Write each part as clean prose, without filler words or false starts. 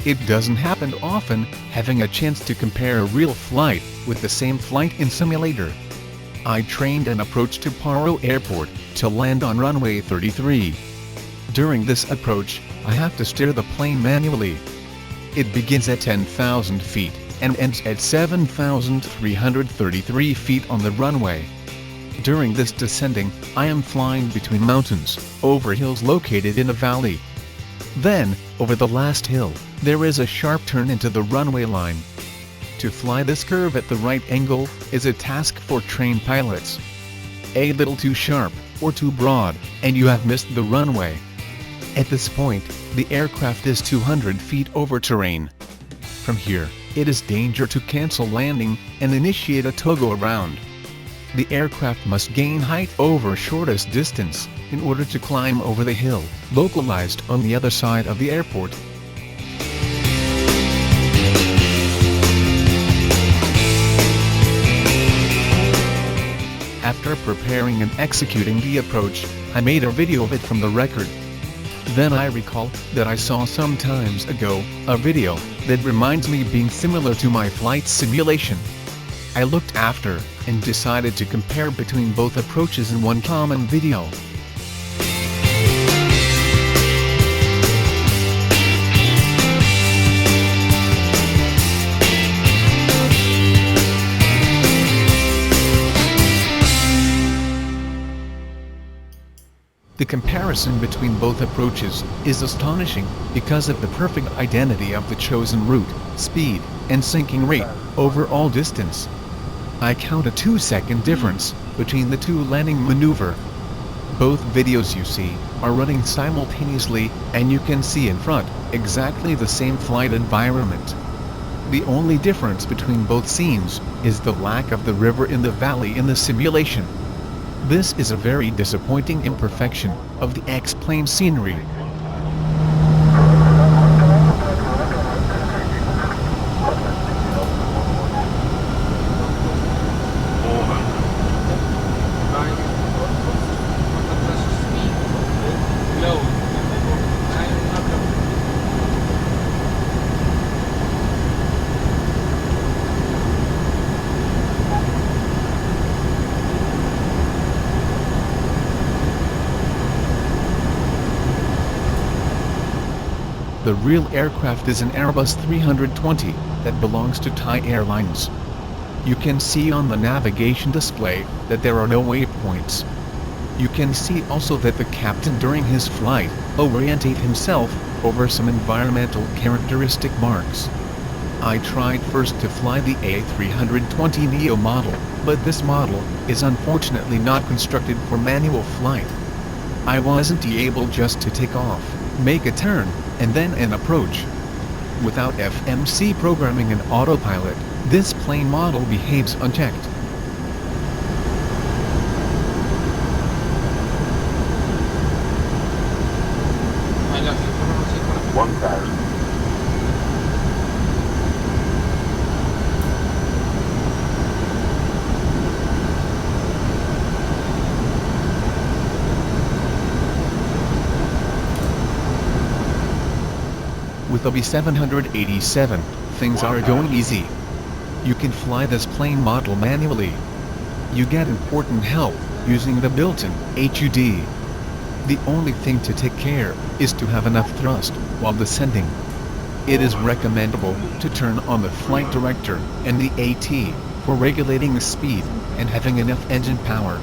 It doesn't happen often, having a chance to compare a real flight with the same flight in simulator. I trained an approach to Paro Airport to land on runway 33. During this approach, I have to steer the plane manually. It begins at 10,000 feet and ends at 7,333 feet on the runway. During this descending, I am flying between mountains, over hills located in a valley. Then, over the last hill, there is a sharp turn into the runway line. To fly this curve at the right angle is a task for trained pilots. A little too sharp, or too broad, and you have missed the runway. At this point, the aircraft is 200 feet over terrain. From here, it is danger to cancel landing and initiate a tow-go around. The aircraft must gain height over shortest distance in order to climb over the hill, localized on the other side of the airport. After preparing and executing the approach, I made a video of it from the record. Then I recall that I saw some times ago a video that reminds me being similar to my flight simulation. I looked after and decided to compare between both approaches in one common video. The comparison between both approaches is astonishing because of the perfect identity of the chosen route, speed, and sinking rate over all distance. I count a 2-second difference between the two landing maneuver. Both videos you see are running simultaneously, and you can see in front exactly the same flight environment. The only difference between both scenes is the lack of the river in the valley in the simulation. This is a very disappointing imperfection of the X-plane scenery. The real aircraft is an Airbus 320 that belongs to Thai Airlines. You can see on the navigation display that there are no waypoints. You can see also that the captain during his flight oriented himself over some environmental characteristic marks. I tried first to fly the A320neo model, but this model is unfortunately not constructed for manual flight. I wasn't able just to take off, make a turn, and then an approach. Without FMC programming and autopilot, this plane model behaves unchecked. With the B787, things are going easy. You can fly this plane model manually. You get important help using the built-in HUD. The only thing to take care is to have enough thrust while descending. It is recommendable to turn on the flight director and the AT for regulating the speed and having enough engine power.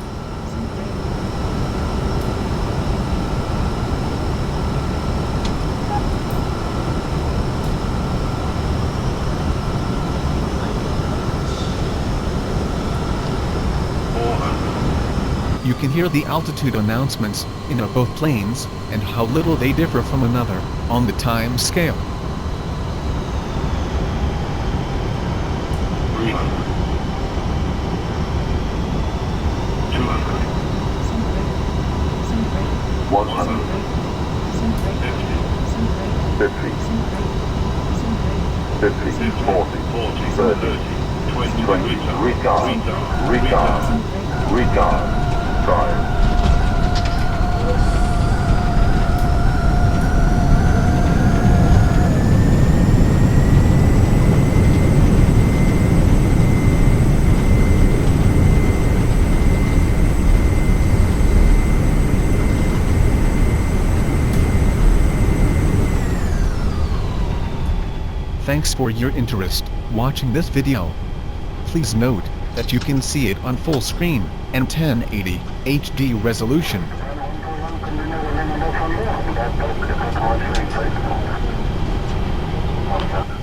You can hear the altitude announcements in both planes and how little they differ from another on the time scale. 300, 200, 100, 50, 40, 30, 20, regard, drive. Thanks for your interest watching this video. Please note that you can see it on full screen and 1080 HD resolution. Okay.